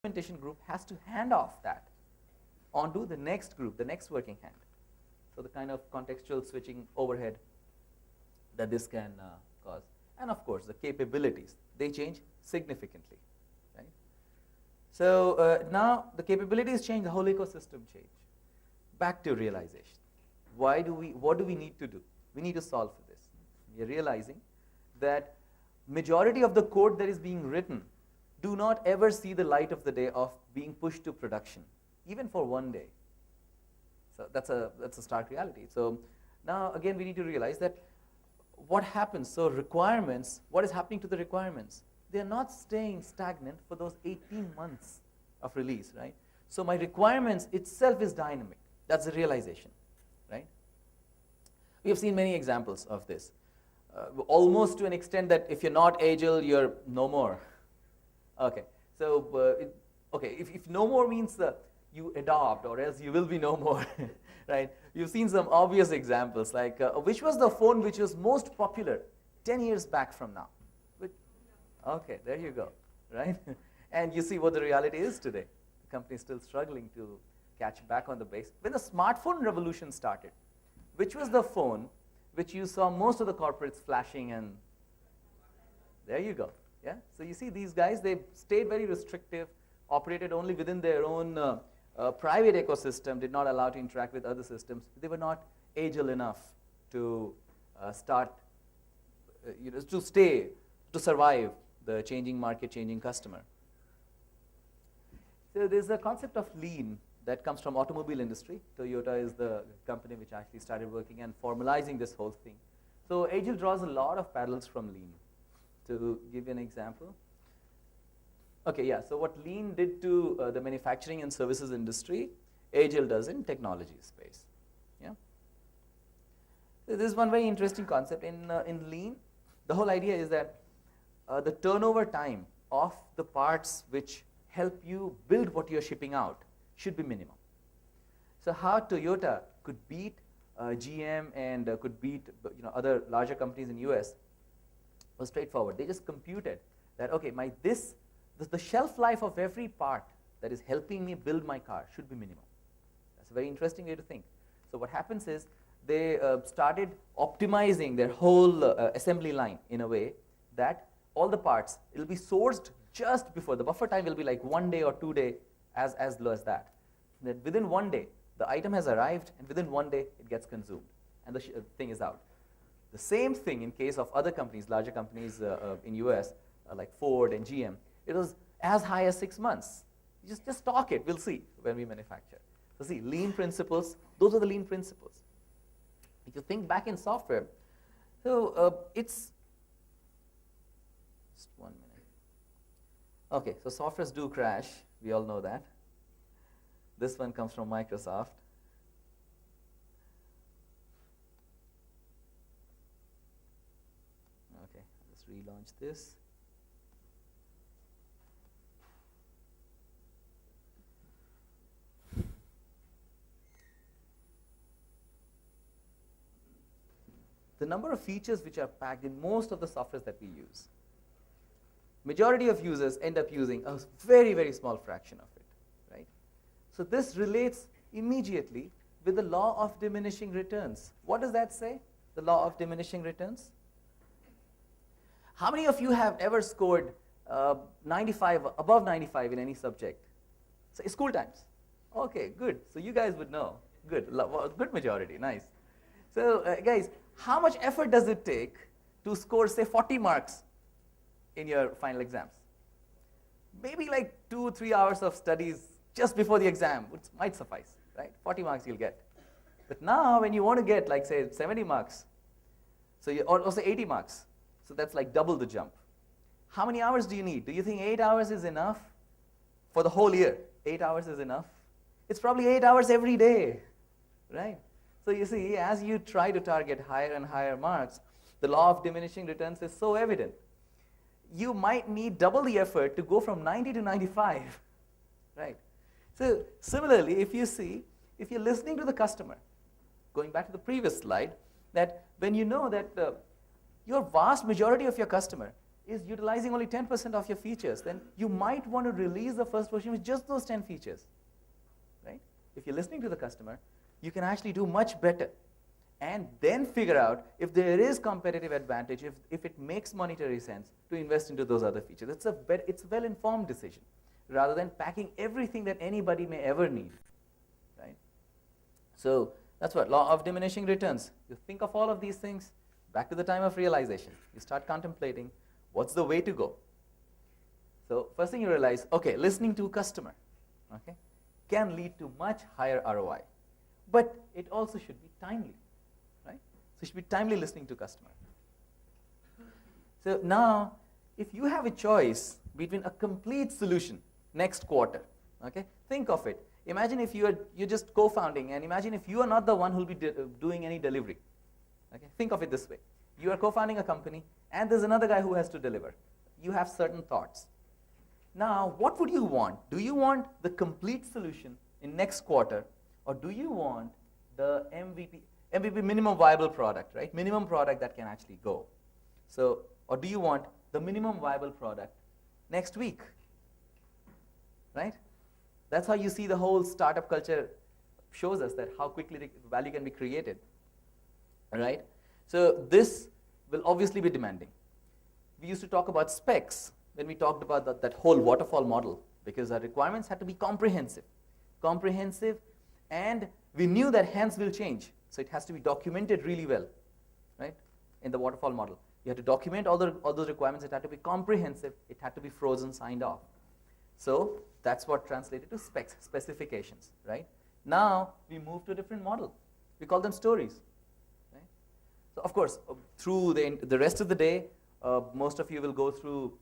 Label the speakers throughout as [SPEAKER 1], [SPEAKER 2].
[SPEAKER 1] implementation group has to hand off that onto the next group, the next working hand. So the kind of contextual switching overhead that this can cause. And of course, the capabilities, they change significantly. Right? So now the capabilities change, the whole ecosystem change. Back to realization. What do we need to do? We need to solve for this. We are realizing that majority of the code that is being written do not ever see the light of the day of being pushed to production, even for one day. So that's a stark reality. So now again we need to realize that what happens, so requirements, what is happening to the requirements? They are not staying stagnant for those 18 months of release, right? So my requirements itself is dynamic. That's the realization, right? We have seen many examples of this. Almost to an extent that if you're not Agile, you're no more. Okay, so if no more means you adopt, or else you will be no more, right? You've seen some obvious examples, like which was the phone which was most popular 10 years back from now? Okay, there you go, right? And you see what the reality is today. The company is still struggling to catch back on the base. When the smartphone revolution started, which was the phone which you saw most of the corporates flashing, and there you go. Yeah? So you see these guys, they stayed very restrictive, operated only within their own private ecosystem, did not allow to interact with other systems. They were not agile enough to to survive the changing market, changing customer. So there's a concept of lean that comes from automobile industry. Toyota is the company which actually started working and formalizing this whole thing. So Agile draws a lot of parallels from lean. To give you an example. Okay, yeah, so what lean did to the manufacturing and services industry, Agile does in technology space. Yeah. So this is one very interesting concept. In lean, the whole idea is that the turnover time of the parts which help you build what you're shipping out should be minimum. So how Toyota could beat GM and could beat other larger companies in US was straightforward. They just computed that, okay, the shelf life of every part that is helping me build my car should be minimum. That's a very interesting way to think. So what happens is they started optimizing their whole assembly line in a way that all the parts, it'll be sourced just before. The buffer time will be like 1 day or 2 days, as low as that. Then within 1 day, the item has arrived, and within 1 day, it gets consumed, and the thing is out. The same thing in case of other companies, larger companies in US, like Ford and GM. It was as high as 6 months. You just stock it. We'll see when we manufacture. So see, lean principles, those are the lean principles. If you think back in software, so it's, just 1 minute. Okay, so softwares do crash. We all know that. This one comes from Microsoft. Okay, let's relaunch this. The number of features which are packed in most of the softwares that we use, majority of users end up using a very, very small fraction of it, right? So this relates immediately with the law of diminishing returns. What does that say, the law of diminishing returns? How many of you have ever scored 95, above 95 in any subject? So school times. Okay, good. So you guys would know. Good, good majority, nice. So guys, how much effort does it take to score, say, 40 marks in your final exams? Maybe like 2-3 hours of studies just before the exam, which might suffice, right? 40 marks you'll get. But now when you want to get, like, say, 70 marks, so or say 80 marks, so that's like double the jump. How many hours do you need? Do you think 8 hours is enough for the whole year? 8 hours is enough? It's probably 8 hours every day, right? So you see, as you try to target higher and higher marks, the law of diminishing returns is so evident. You might need double the effort to go from 90 to 95, right? So similarly, if you're listening to the customer, going back to the previous slide, that when you know that your vast majority of your customer is utilizing only 10% of your features, then you might want to release the first version with just those 10 features, right? If you're listening to the customer, you can actually do much better and then figure out if there is competitive advantage, if it makes monetary sense to invest into those other features. It's a well-informed decision rather than packing everything that anybody may ever need, right? So that's what, law of diminishing returns. You think of all of these things, back to the time of realization. You start contemplating, what's the way to go? So first thing you realize, okay, listening to a customer, okay, can lead to much higher ROI. But it also should be timely, right? So you should be timely listening to customer. So now, if you have a choice between a complete solution next quarter, okay, think of it. Imagine if you're just co-founding, and imagine if you are not the one who will be doing any delivery. Okay, think of it this way. You are co-founding a company, and there's another guy who has to deliver. You have certain thoughts. Now, what would you want? Do you want the complete solution in next quarter, or do you want the MVP, minimum viable product, right? Minimum product that can actually go. So, or do you want the minimum viable product next week, right? That's how you see the whole startup culture shows us that how quickly the value can be created, right? So this will obviously be demanding. We used to talk about specs when we talked about that whole waterfall model, because our requirements had to be comprehensive, and we knew that hands will change, so it has to be documented really well, right? In the waterfall model, you had to document all those requirements. It had to be comprehensive. It had to be frozen, signed off. So that's what translated to specs, specifications, right? Now we move to a different model. We call them stories, right? So of course, through the rest of the day, most of you will go through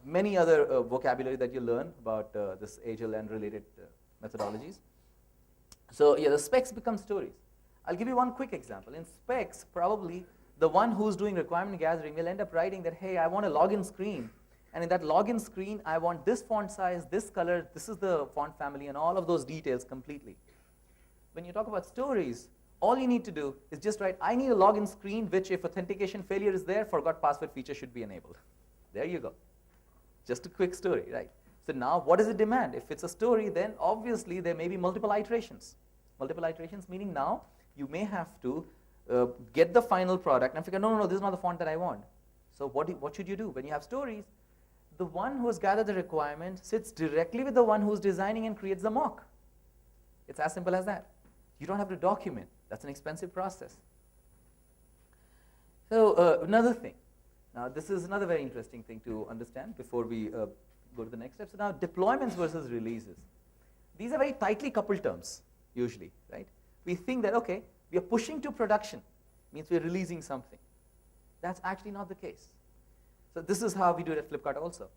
[SPEAKER 1] many other vocabulary that you learn about this Agile and related methodologies. So yeah, the specs become stories. I'll give you one quick example. In specs, probably the one who's doing requirement gathering will end up writing that, hey, I want a login screen. And in that login screen, I want this font size, this color, this is the font family, and all of those details completely. When you talk about stories, all you need to do is just write, I need a login screen, which if authentication failure is there, forgot password feature should be enabled. There you go. Just a quick story, right? So now what does it demand? If it's a story, then obviously there may be multiple iterations. Multiple iterations meaning now you may have to get the final product and figure, no, this is not the font that I want. So what should you do? When you have stories, the one who has gathered the requirement sits directly with the one who's designing and creates the mock. It's as simple as that. You don't have to document. That's an expensive process. So another thing. Now this is another very interesting thing to understand before we go to the next step. So now deployments versus releases. These are very tightly coupled terms usually, right? We think that, okay, we are pushing to production, means we're releasing something. That's actually not the case. So this is how we do it at Flipkart also.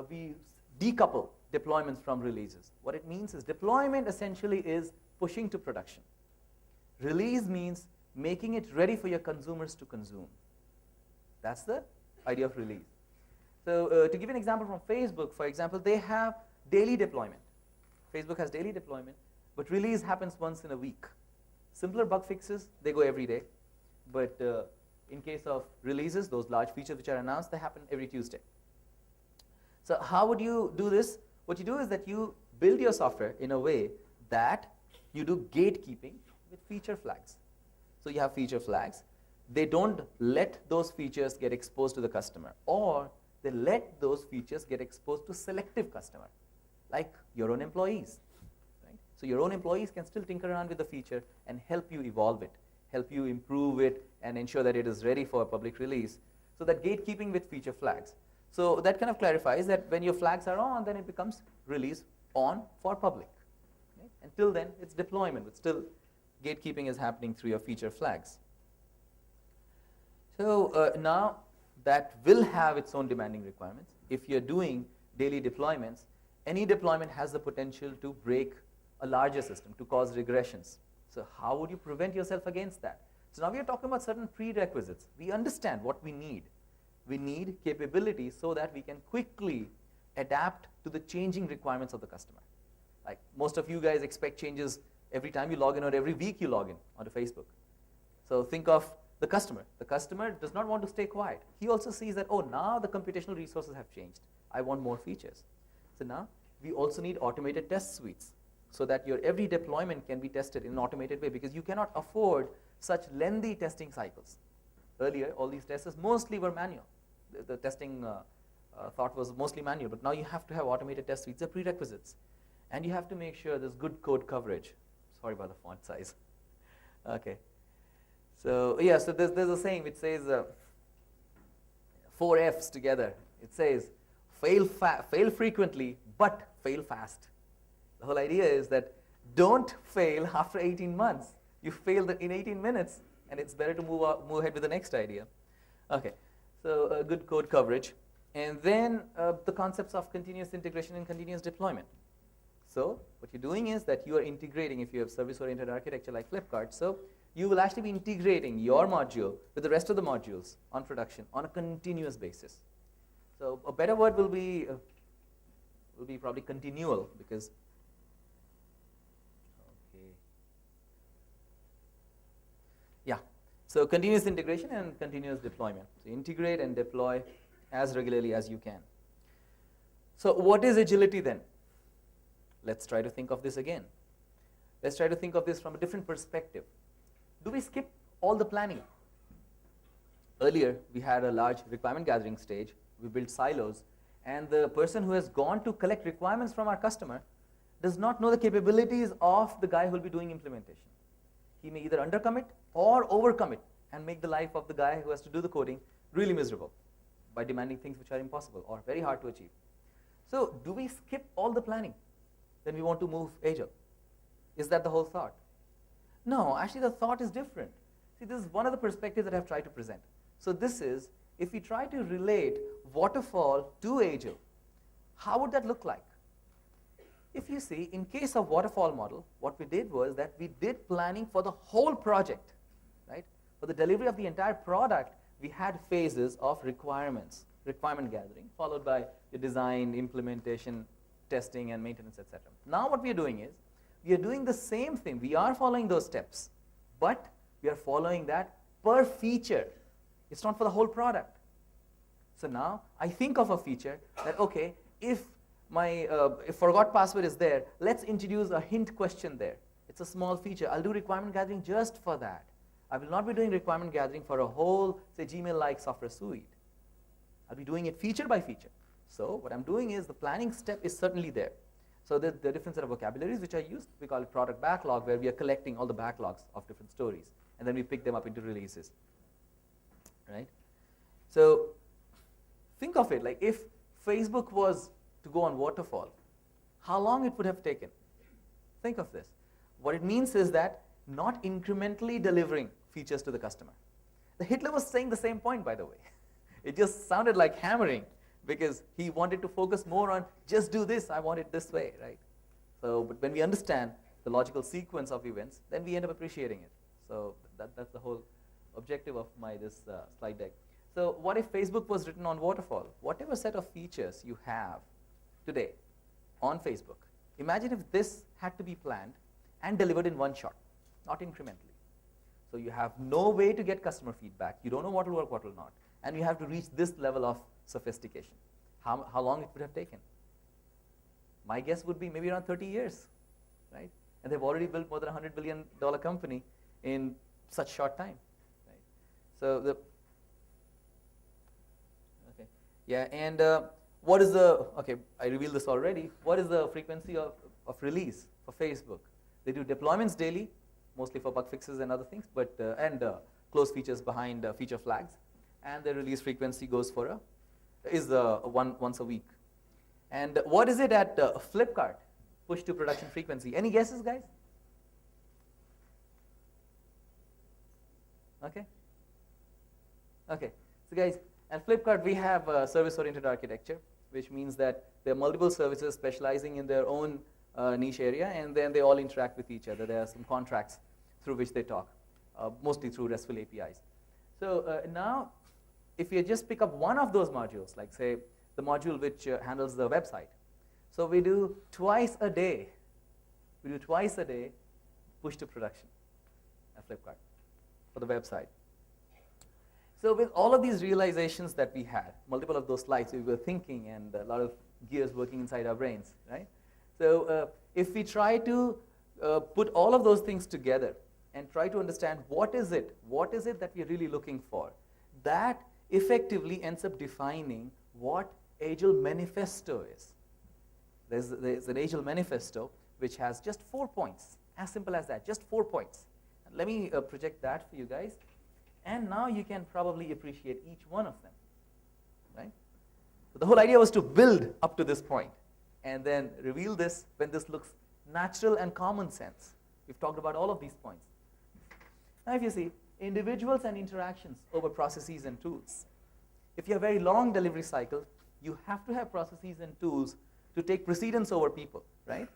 [SPEAKER 1] We decouple deployments from releases. What it means is deployment essentially is pushing to production. Release means making it ready for your consumers to consume. That's the idea of release. So to give you an example from Facebook, for example, they have daily deployment. Facebook has daily deployment, but release happens once in a week. Simpler bug fixes, they go every day. But in case of releases, those large features which are announced, they happen every Tuesday. So how would you do this? What you do is that you build your software in a way that you do gatekeeping with feature flags. So you have feature flags. They don't let those features get exposed to the customer, or they let those features get exposed to selective customer, like your own employees. Right? So your own employees can still tinker around with the feature and help you evolve it, help you improve it, and ensure that it is ready for public release. So that gatekeeping with feature flags. So that kind of clarifies that when your flags are on, then it becomes release on for public. Right? Until then, it's deployment, but still gatekeeping is happening through your feature flags. So now that will have its own demanding requirements. If you're doing daily deployments, any deployment has the potential to break a larger system, to cause regressions. So how would you prevent yourself against that? So now we are talking about certain prerequisites. We understand what we need. We need capabilities so that we can quickly adapt to the changing requirements of the customer. Like most of you guys expect changes every time you log in or every week you log in onto Facebook. So think of The customer does not want to stay quiet. He also sees that, oh, now the computational resources have changed. I want more features. So now we also need automated test suites so that your every deployment can be tested in an automated way, because you cannot afford such lengthy testing cycles. Earlier, all these tests mostly were manual. The testing thought was mostly manual, but now you have to have automated test suites. They're prerequisites. And you have to make sure there's good code coverage. Sorry about the font size. Okay. So yeah, so there's a saying which says 4 F's together. It says fail frequently, but fail fast. The whole idea is that don't fail after 18 months. You failed in 18 minutes, and it's better to move ahead with the next idea. Okay, so good code coverage. And then the concepts of continuous integration and continuous deployment. So what you're doing is that you are integrating, if you have service-oriented architecture like Flipkart, so you will actually be integrating your module with the rest of the modules on production on a continuous basis. So a better word will be probably continual, because so continuous integration and continuous deployment. So integrate and deploy as regularly as you can. So what is agility then? Let's try to think of this again. Let's try to think of this from a different perspective. Do we skip all the planning? Earlier, we had a large requirement gathering stage. We built silos. And the person who has gone to collect requirements from our customer does not know the capabilities of the guy who will be doing implementation. He may either undercommit or overcommit and make the life of the guy who has to do the coding really miserable by demanding things which are impossible or very hard to achieve. So do we skip all the planning when we want to move Agile? Is that the whole thought? No, actually the thought is different. See, this is one of the perspectives that I've tried to present. So this is, if we try to relate waterfall to Agile, how would that look like? If you see, in case of waterfall model, what we did was that we did planning for the whole project, right? For the delivery of the entire product, we had phases of requirements, requirement gathering, followed by the design, implementation, testing, and maintenance, etc. Now what we are doing is, we are doing the same thing. We are following those steps, but we are following that per feature. It's not for the whole product. So now I think of a feature that, okay, if my if forgot password is there, let's introduce a hint question there. It's a small feature. I'll do requirement gathering just for that. I will not be doing requirement gathering for a whole, say, Gmail-like software suite. I'll be doing it feature by feature. So what I'm doing is the planning step is certainly there. So the different set of vocabularies which I used, we call it product backlog, where we are collecting all the backlogs of different stories, and then we pick them up into releases, right? So think of it like if Facebook was to go on waterfall, how long it would have taken? Think of this. What it means is that not incrementally delivering features to the customer. The Hitler was saying the same point, by the way. It just sounded like hammering, because he wanted to focus more on just do this, I want it this way, right? So, but when we understand the logical sequence of events, then we end up appreciating it. So that's the whole objective of this slide deck. So what if Facebook was written on waterfall? Whatever set of features you have today on Facebook, imagine if this had to be planned and delivered in one shot, not incrementally. So you have no way to get customer feedback. You don't know what will work, what will not. And you have to reach this level of sophistication. How long it would have taken? My guess would be maybe around 30 years, right? And they've already built more than $100 billion company in such short time, right? So okay, yeah, and what is okay, I revealed this already. What is the frequency of release for Facebook? They do deployments daily, mostly for bug fixes and other things, but and close features behind feature flags. And the release frequency goes for once a week. And what is it at Flipkart? Push to production frequency. Any guesses, guys? Okay. Okay. So guys, at Flipkart we have a service-oriented architecture, which means that there are multiple services specializing in their own niche area, and then they all interact with each other. There are some contracts through which they talk, mostly through RESTful APIs. So now, if you just pick up one of those modules, like say the module which handles the website, so we do twice a day. We do twice a day push to production at Flipkart for the website. So with all of these realizations that we had, multiple of those slides, we were thinking and a lot of gears working inside our brains, right? So if we try to put all of those things together and try to understand what is it that we're really looking for, that effectively ends up defining what Agile Manifesto is. There's an Agile Manifesto which has just 4 points, as simple as that, just 4 points. Let me project that for you guys. And now you can probably appreciate each one of them, right? So the whole idea was to build up to this point and then reveal this when this looks natural and common sense. We've talked about all of these points. Now if you see, individuals and interactions over processes and tools. If you have a very long delivery cycle, you have to have processes and tools to take precedence over people, right?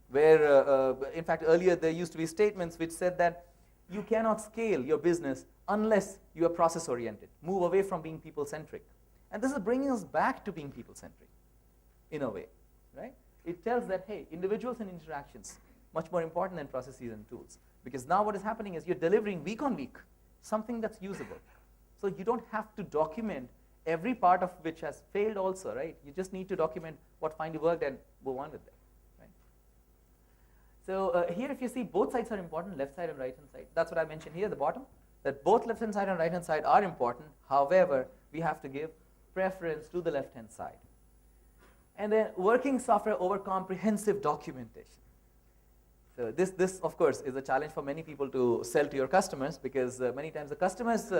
[SPEAKER 1] Where, in fact, earlier there used to be statements which said that you cannot scale your business unless you are process-oriented. Move away from being people-centric. And this is bringing us back to being people-centric, in a way, right? It tells that, hey, individuals and interactions, much more important than processes and tools. Because now what is happening is you're delivering week on week something that's usable. So you don't have to document every part of which has failed also, right? You just need to document what finally worked and move on with that, right? So here if you see both sides are important, left side and right hand side. That's what I mentioned here at the bottom, that both left hand side and right hand side are important. However, we have to give preference to the left hand side. And then working software over comprehensive documentation. So this of course is a challenge for many people to sell to your customers, because many times the customers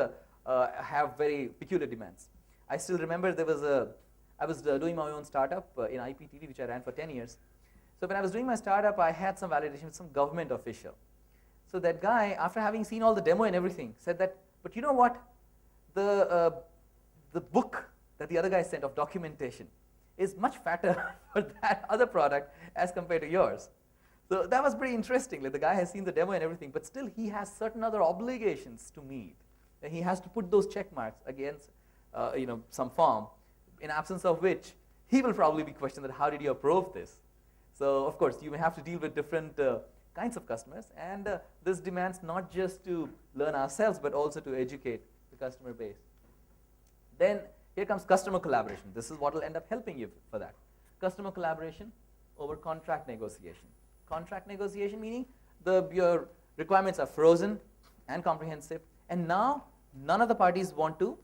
[SPEAKER 1] have very peculiar demands. I still remember I was doing my own startup in IPTV, which I ran for 10 years. So when I was doing my startup, I had some validation with some government official. So that guy, after having seen all the demo and everything, said that, but you know what, the book that the other guy sent of documentation is much fatter for that other product as compared to yours. So that was pretty interesting. Like the guy has seen the demo and everything, but still he has certain other obligations to meet. And he has to put those check marks against some form, in absence of which he will probably be questioned that how did you approve this? So of course you may have to deal with different kinds of customers, and this demands not just to learn ourselves but also to educate the customer base. Then here comes customer collaboration. This is what will end up helping you for that. Customer collaboration over contract negotiation. Contract negotiation meaning your requirements are frozen and comprehensive, and now none of the parties want to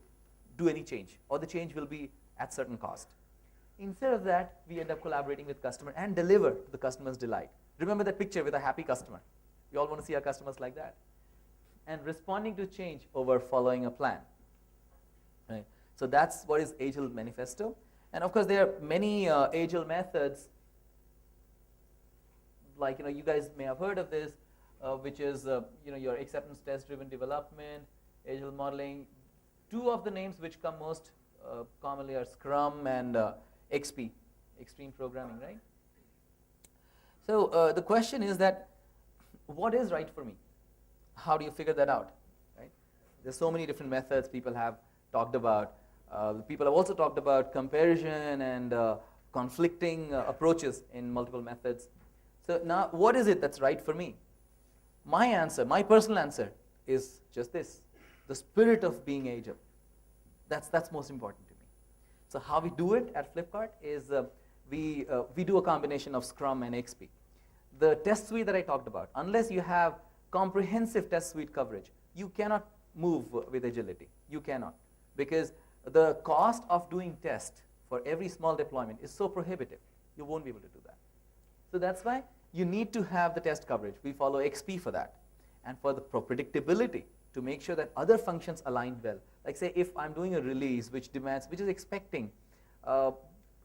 [SPEAKER 1] do any change, or the change will be at certain cost. Instead of that, we end up collaborating with customer and deliver to the customer's delight. Remember that picture with a happy customer. We all want to see our customers like that. And responding to change over following a plan. Right? So that's what is Agile Manifesto. And of course there are many Agile methods, like you guys may have heard of this, which is your acceptance test driven development, Agile modeling. Two of the names which come most commonly are Scrum and XP, extreme programming, right? So the question is that, what is right for me? How do you figure that out, right? There's so many different methods people have talked about. People have also talked about comparison and conflicting approaches in multiple methods. So now, what is it that's right for me? My answer, my personal answer, is just this: the spirit of being Agile. That's most important to me. So how we do it at Flipkart is we do a combination of Scrum and XP. The test suite that I talked about, unless you have comprehensive test suite coverage, you cannot move with agility. You cannot, because the cost of doing test for every small deployment is so prohibitive. You won't be able to do that. So that's why you need to have the test coverage. We follow XP for that. And for the predictability, to make sure that other functions align well. Like say if I'm doing a release which is expecting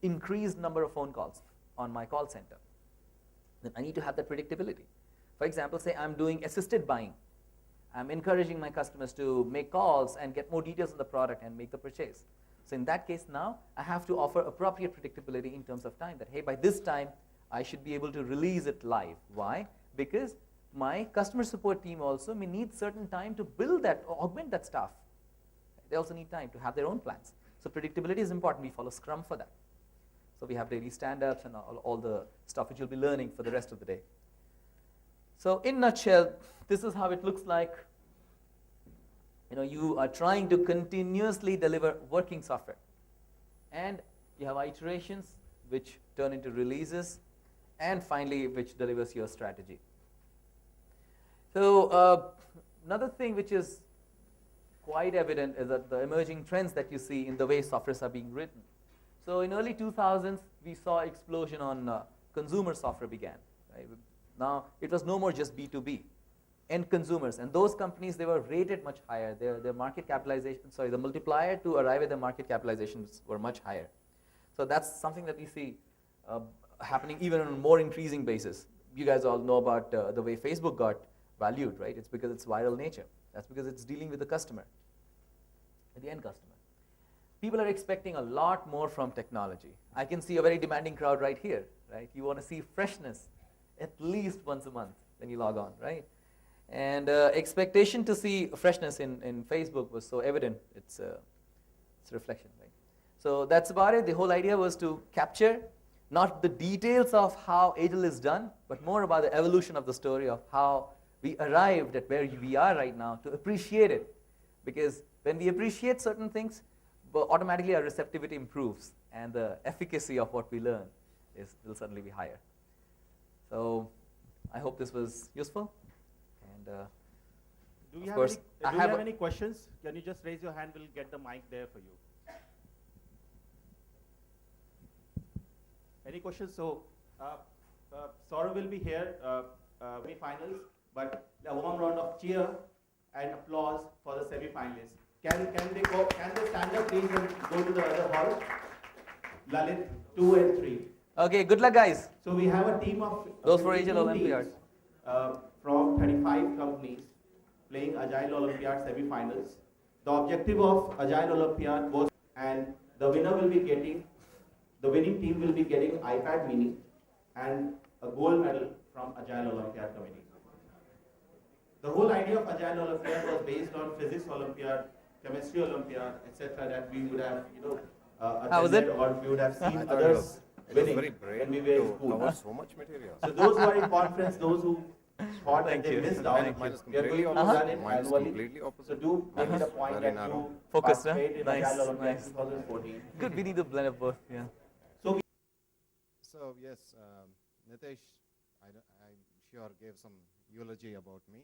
[SPEAKER 1] increased number of phone calls on my call center, then I need to have that predictability. For example, say I'm doing assisted buying. I'm encouraging my customers to make calls and get more details on the product and make the purchase. So in that case now, I have to offer appropriate predictability in terms of time, that hey, by this time, I should be able to release it live. Why? Because my customer support team also may need certain time to build that, or augment that staff. They also need time to have their own plans. So predictability is important. We follow Scrum for that. So we have daily stand-ups and all the stuff which you'll be learning for the rest of the day. So in a nutshell, this is how it looks like. You are trying to continuously deliver working software. And you have iterations which turn into releases, and finally which delivers your strategy. So another thing which is quite evident is that the emerging trends that you see in the way softwares are being written. So in early 2000s, we saw explosion on consumer software began. Right? Now, it was no more just B2B, end consumers. And those companies, they were rated much higher. Their market capitalization, sorry, the multiplier to arrive at the market capitalizations were much higher. So that's something that we see happening even on a more increasing basis. You guys all know about the way Facebook got valued, right? It's because it's viral nature. That's because it's dealing with the customer, the end customer. People are expecting a lot more from technology. I can see a very demanding crowd right here, right? You want to see freshness at least once a month when you log on, right? And expectation to see freshness in Facebook was so evident. It's a reflection, right? So that's about it. The whole idea was to capture not the details of how Agile is done, but more about the evolution of the story of how we arrived at where we are right now, to appreciate it. Because when we appreciate certain things, automatically our receptivity improves, and the efficacy of what we learn will certainly be higher. So I hope this was useful. And
[SPEAKER 2] do you have any questions? Can you just raise your hand? We'll get the mic there for you. Any questions? So Saurav will be here, semi-finals, but a warm round of cheer and applause for the semi-finalists. Can they stand up please and go to the other hall? Lalit, 2 and 3.
[SPEAKER 1] Okay, good luck guys.
[SPEAKER 2] So we have a team of
[SPEAKER 1] those for Agile Olympiad
[SPEAKER 2] from 35 companies playing Agile Olympiad semi-finals. The objective of Agile Olympiad was, and the winning team will be getting iPad mini and a gold medal from Agile Olympiad committee. The whole idea of Agile Olympiad was based on physics Olympiad, chemistry Olympiad, etc. that we would have, attended, or we would have seen others winning when we were in school.
[SPEAKER 3] So much material.
[SPEAKER 2] So those who are in conference, those who thought that they missed out, we are going to run it annually. So do make it a point that you participate in Agile Olympiad 2014.
[SPEAKER 1] Good, we need a blend of both. Yeah.
[SPEAKER 3] So yes, Nitesh, I'm sure gave some eulogy about me.